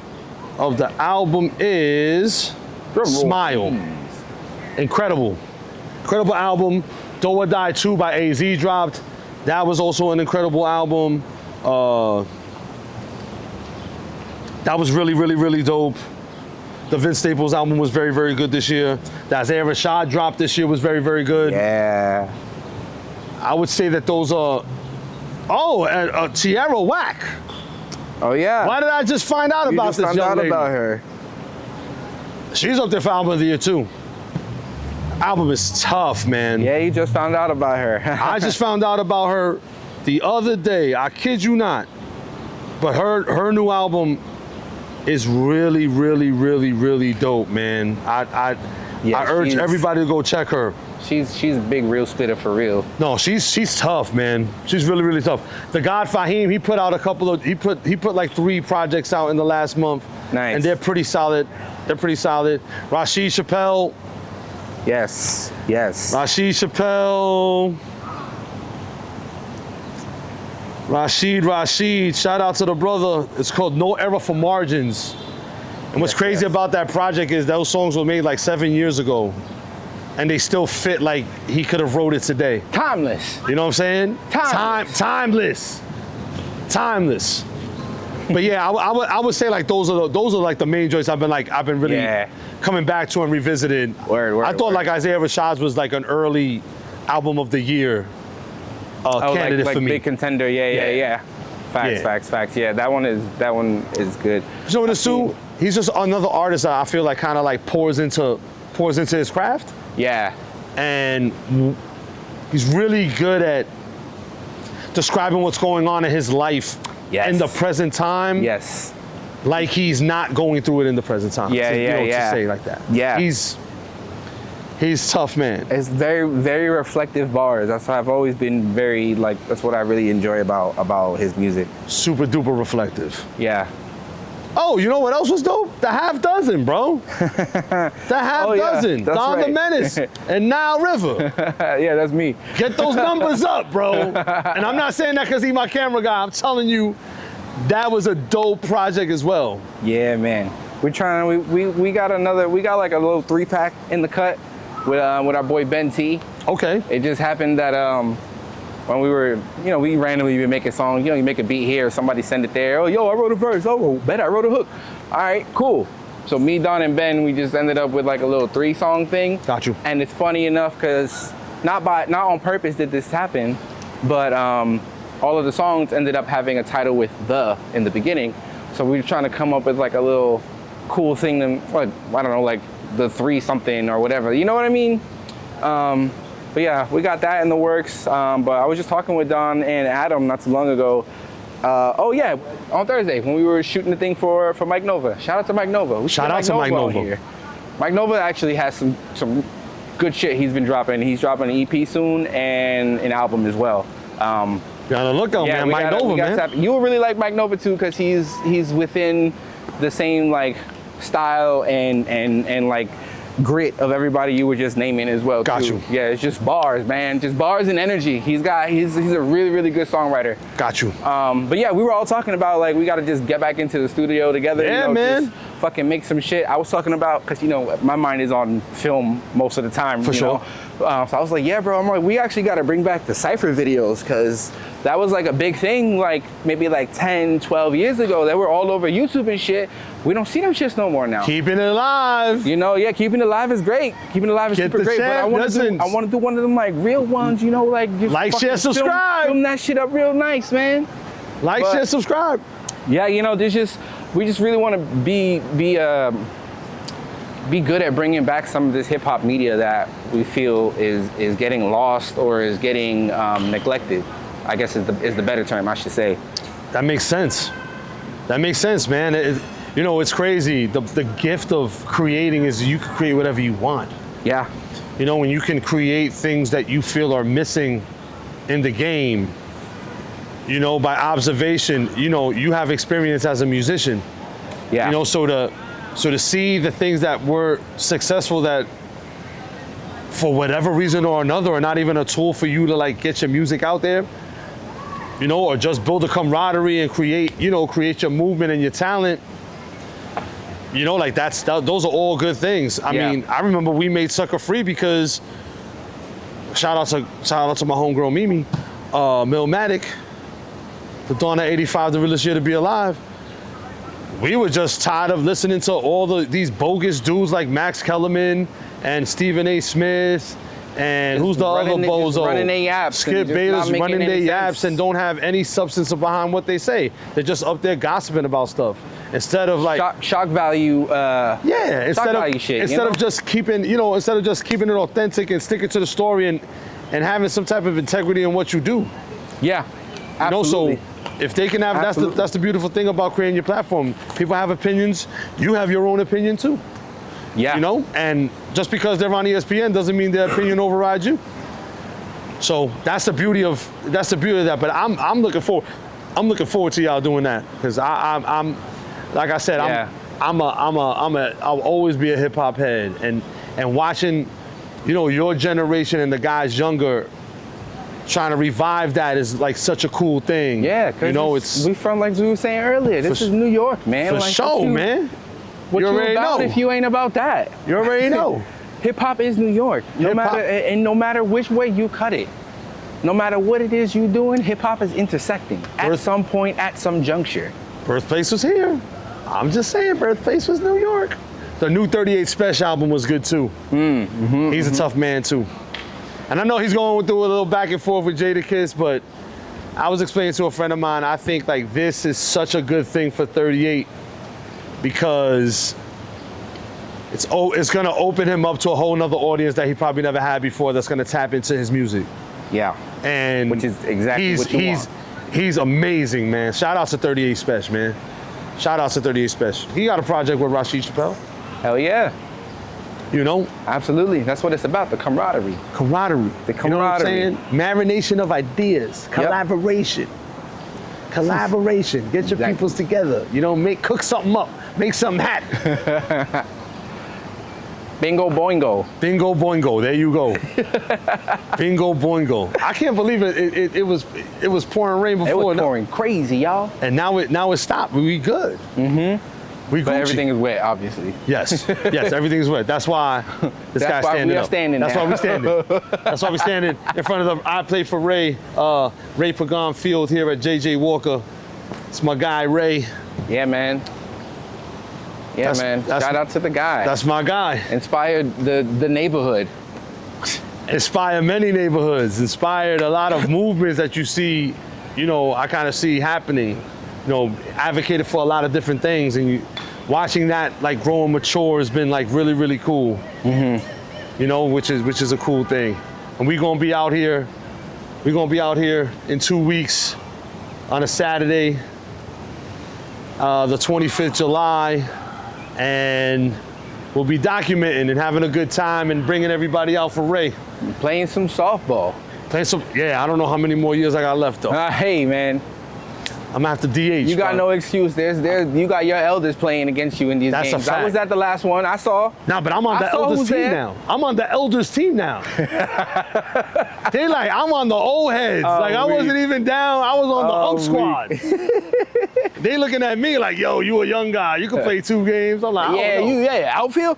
of the album is Smile. Incredible album. Do or Die 2 by AZ dropped. That was also an incredible album. That was really dope. The Vince Staples album was very good this year. The Isaiah Rashad drop this year was very good. Yeah. I would say that those are. Tierra Whack. Oh yeah. Why did I just find out about this young lady? About her. She's up there for album of the year too. Album is tough, man. Yeah, you just found out about her. I just found out about her the other day. I kid you not. But her new album is really dope, man. I urge everybody to go check her. She's a big real spitter for real. No, she's tough, man. She's really tough. The God Fahim, he put out he put like 3 projects out in the last month. Nice. And they're pretty solid. Rashid Chappelle. Yes. Rashid Chappelle. Rashid, shout out to the brother. It's called No Era for Margins. And what's crazy about that project is those songs were made like 7 years ago. And they still fit like he could have wrote it today. Timeless. You know what I'm saying? Timeless. But yeah, I would say like those are like the main joints I've been really coming back to and revisited. Word, I thought like Isaiah Rashad's was like an early album of the year candidate like for me. Big contender. Yeah. Facts. Yeah, that one is good. So this too, he's just another artist that I feel like kind of like pours into his craft. Yeah. And he's really good at describing what's going on in his life in the present time. Yes. Like he's not going through it in the present time. Yeah. To say like that. Yeah. He's tough, man. It's very reflective bars. That's why I've always been that's what I really enjoy about his music. Super duper reflective. Yeah. Oh, you know what else was dope? The Half Dozen, bro. The Half Dozen. Don the Menace and Nile River. Yeah, that's me. Get those numbers up, bro. And I'm not saying that because he's my camera guy. I'm telling you, that was a dope project as well. Yeah, man. We got like a little 3-pack in the cut with our boy Ben T. Okay. It just happened that when we were, you know, we randomly been making songs. You know, you make a beat here, somebody send it there. Oh, yo, I wrote a verse. Oh, bet I wrote a hook. All right, cool. So me, Don, and Ben, we just ended up with like a little 3-song thing. Got you. And it's funny enough because not on purpose did this happen, but all of the songs ended up having a title with "the" in the beginning. So we were trying to come up with like a little cool thing to, like, I don't know, like the 3 something or whatever. You know what I mean? But yeah, we got that in the works. But I was just talking with Don and Adam not too long ago. Oh yeah, on Thursday when we were shooting the thing for Mike Nova. Shout out to Mike Nova. Shout out to Mike Nova. Here. Mike Nova actually has some good shit he's been dropping. He's dropping an EP soon and an album as well. Gotta look out, man. Mike Nova, man. You will really like Mike Nova too, because he's within the same like style and like grit of everybody you were just naming as well. Got too. you. Yeah, it's just bars, man. Just bars and energy. He's a really, really good songwriter. Got you. But yeah, we were all talking about like we got to just get back into the studio together. Yeah, you know, man. Just fucking make some shit. I was talking about, because you know my mind is on film most of the time. For sure. So I was like, yeah, bro. I'm like, we actually got to bring back the Cypher videos, because that was like a big thing, like maybe like 10, 12 years ago. They were all over YouTube and shit. We don't see them shits no more now. Keeping it alive. You know, yeah, keeping it alive is great. Keeping it alive is super great. But I want to do one of them like real ones, you know, like just like, share, subscribe. Film that shit up real nice, man. Like, share, subscribe. Yeah, you know, we just really want to be good at bringing back some of this hip hop media that we feel is getting lost or is getting neglected. I guess is the better term, I should say. That makes sense. That makes sense, man. You know, it's crazy. The gift of creating is you can create whatever you want. Yeah. You know, when you can create things that you feel are missing in the game, you know, by observation, you know, you have experience as a musician. Yeah. You know, so to see the things that were successful that for whatever reason or another are not even a tool for you to like get your music out there, you know, or just build a camaraderie and create your movement and your talent. You know, like those are all good things. I mean, I remember we made Sucker Free because shout out to my homegirl Mimi, Millmatic, the dawn of '85, the realest year to be alive. We were just tired of listening to all these bogus dudes like Max Kellerman and Stephen A. Smith and who's the other bozo? Running their yaps. Skip Bayless running their yaps and don't have any substance behind what they say. They're just up there gossiping about stuff. Instead of like shock value, instead of just keeping it authentic and sticking to the story and having some type of integrity in what you do. Yeah, absolutely. You know, so if they can have, that's the beautiful thing about creating your platform. People have opinions. You have your own opinion too. Yeah. You know, and just because they're on ESPN doesn't mean their opinion overrides you. So that's the beauty of that. But I'm looking forward to y'all doing that, because I'm like I said, I'll always be a hip hop head, and watching, you know, your generation and the guys younger trying to revive that is like such a cool thing. Yeah, because you know, we from, like we were saying earlier, this is New York, man. For like, sure, man. What you already about know. If you ain't about that? You already know. Hip hop is New York. No matter which way you cut it, no matter what it is you doing, hip hop is intersecting at some point, at some juncture. Birthplace was here. I'm just saying, birthplace was New York. The new 38 Special album was good too. He's a tough man too. And I know he's going through a little back and forth with Jadakiss, but I was explaining to a friend of mine, I think like this is such a good thing for 38 because it's going to open him up to a whole nother audience that he probably never had before that's going to tap into his music. Yeah. And which is exactly what you want. He's amazing, man. Shout out to 38 Special, man. Shout out to 38 Special. He got a project with Rashid Chappelle. Hell yeah. You know? Absolutely. That's what it's about, the camaraderie. Camaraderie. The camaraderie. You know what I'm saying? Marination of ideas. Collaboration. Collaboration. Get your peoples together. You know, cook something up. Make something happen. Bingo boingo. Bingo boingo. There you go. Bingo boingo. I can't believe it was pouring rain before. It was pouring crazy, y'all. And now it stopped. We good. We But Gucci. everything is wet, obviously. Yes, yes, everything's wet. That's why this That's guy's why standing we are up. standing That's now. why we standing. That's why we standing in front of the I Play for Ray, Ray Pagan Field here at JJ Walker. It's my guy, Ray. Yeah, man. Yeah, man. Shout out to the guy. That's my guy. Inspired the neighborhood. Inspired many neighborhoods, inspired a lot of movements that you see, you know, I kind of see happening, you know, advocated for a lot of different things, and watching that like grow and mature has been like really, really cool. You know, which is a cool thing. And we're gonna be out here in 2 weeks on a Saturday, the 25th July, and we'll be documenting and having a good time and bringing everybody out for Ray. Playing some softball. Yeah, I don't know how many more years I got left though. Hey, man. I'm gonna have to DH. You got bro. no excuse. You got your elders playing against you in these That's a games. I fact. was at the last one. I saw. Nah, but I'm on the I saw elders who's team there. now. I'm on the elders team now. They like, I'm on the old heads. Like I wasn't even down. I was on the UNC squad. They looking at me like, yo, you a young guy. You can play 2 games. I'm like, I don't know. Outfield.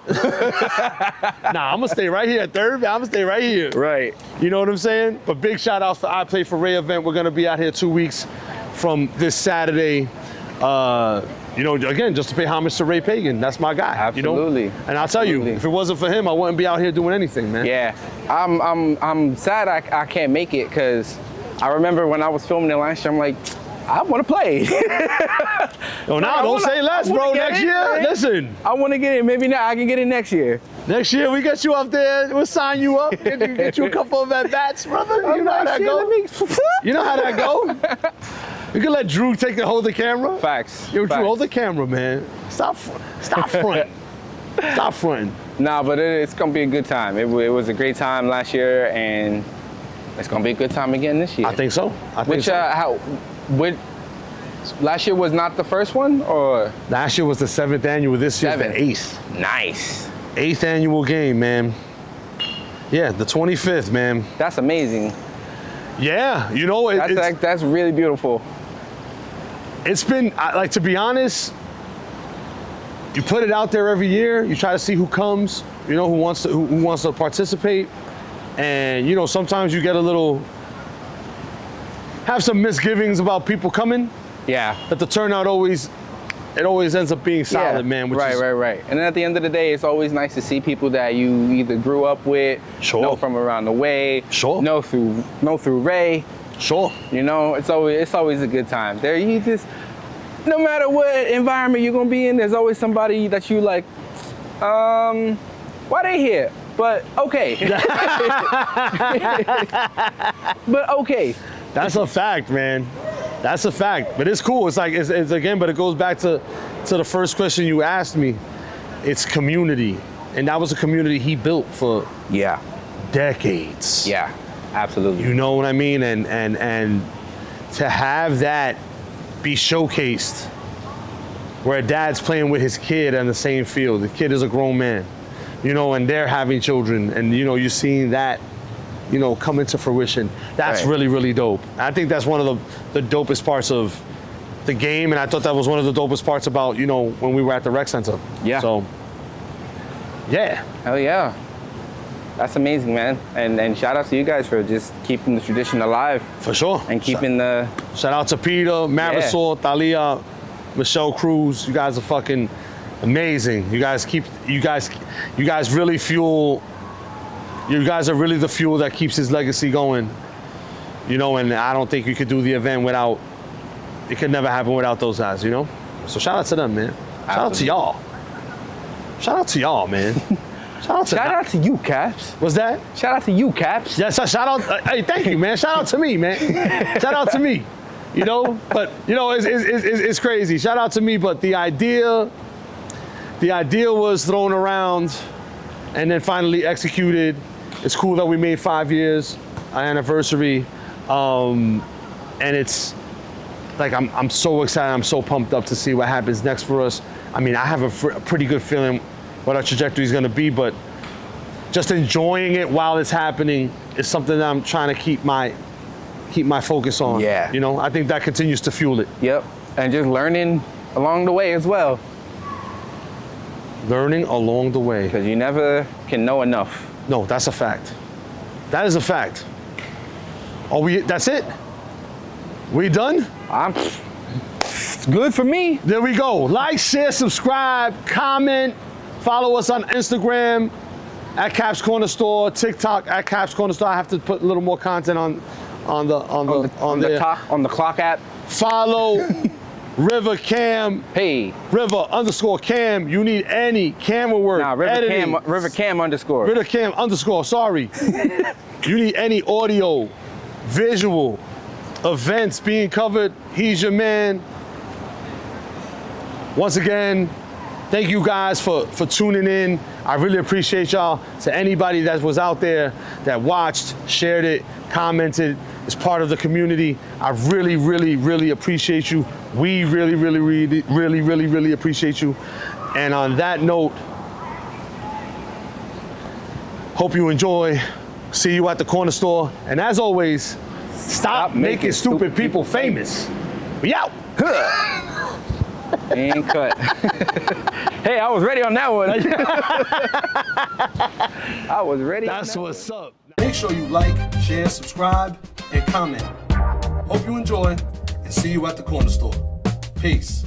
Nah, I'm gonna stay right here at third. I'm gonna stay right here. Right. You know what I'm saying? But big shout outs to I Play for Ray event. We're gonna be out here 2 weeks from this Saturday. You know, again, just to pay homage to Ray Pagan. That's my guy. Absolutely. You know? And I'll tell you, if it wasn't for him, I wouldn't be out here doing anything, man. Yeah. I'm sad I can't make it, because I remember when I was filming it last year, I'm like, I want to play. No, now don't say less, bro. Next year, listen. I want to get it. Maybe now I can get it next year. Next year we get you up there. We'll sign you up. Get you a couple of at bats, brother. You know how that go. You know how that go. You can let Drew hold the camera. Facts. Yo, Drew, Facts. hold the camera, man. Stop fronting. Stop fronting. Nah, but it's gonna be a good time. It was a great time last year, and it's gonna be a good time again this year. I think so. Last year was not the first one, or? Last year was the 7th annual. This year's the 7th. 8th. Nice. 8th annual game, man. Yeah, the 25th, man. That's amazing. Yeah, you know, That's really beautiful. it's been, like, to be honest, you put it out there every year. You try to see who comes, you know, who wants to participate. And, you know, sometimes you get have some misgivings about people coming. Yeah. But the turnout always ends up being solid, man. Right. And then at the end of the day, it's always nice to see people that you either grew up with, know from around the way, know through Ray. Sure. You know, it's always a good time. No matter what environment you're gonna be in, there's always somebody that you like, why they here? But okay. But okay. That's a fact, man. That's a fact. But it's cool. It's like, it's again, but it goes back to the first question you asked me. It's community. And that was a community he built for decades. Yeah, absolutely. You know what I mean? And to have that be showcased where a dad's playing with his kid on the same field. The kid is a grown man, you know, and they're having children, and you know, you're seeing that, you know, come into fruition. That's really, really dope. I think that's one of the dopest parts of the game, and I thought that was one of the dopest parts about, you know, when we were at the rec center. Yeah. So, yeah. Hell yeah. That's amazing, man. And shout out to you guys for just keeping the tradition alive. For sure. And keeping Shout out to Peter, Marisol, Thalia, Michelle Cruz. You guys are fucking amazing. You guys really fuel. You guys are really the fuel that keeps his legacy going. You know, and I don't think you could do the event without, it could never happen without those guys, you know? So shout out to them, man. Shout out to y'all. Shout out to y'all, man. Shout out to you, Caps. What's that? Shout out to you, Caps. Yes, shout out. Hey, thank you, man. Shout out to me, man. Shout out to me. You know, but you know, it's crazy. Shout out to me, but the idea was thrown around and then finally executed. It's cool that we made 5 years, our anniversary, and it's like I'm so excited. I'm so pumped up to see what happens next for us. I mean, I have a pretty good feeling what our trajectory is going to be, but just enjoying it while it's happening is something that I'm trying to keep my focus on. Yeah. You know, I think that continues to fuel it. Yep. And just learning along the way as well. Learning along the way. Because you never can know enough. No, that's a fact. That is a fact. That's it? We done? It's good for me. There we go. Like, share, subscribe, comment, follow us on Instagram at Capscornerstore, TikTok at Capscornerstore. I have to put a little more content on the clock app. Follow River Cam. Hey. River_Cam. You need any camera work. Nah, River editing. Cam _. River Cam _ sorry. You need any audio, visual, events being covered. He's your man. Once again, thank you guys for tuning in. I really appreciate y'all. To anybody that was out there that watched, shared it, commented, is part of the community, I really, really, really appreciate you. We really, really, really, really, really, really appreciate you. And on that note, hope you enjoy. See you at the corner store. And as always, stop making stupid people famous. We out. And cut. Hey, I was ready on that one. I was ready. That's what's up. Make sure you like, share, subscribe, and comment. Hope you enjoy, and see you at the corner store. Peace.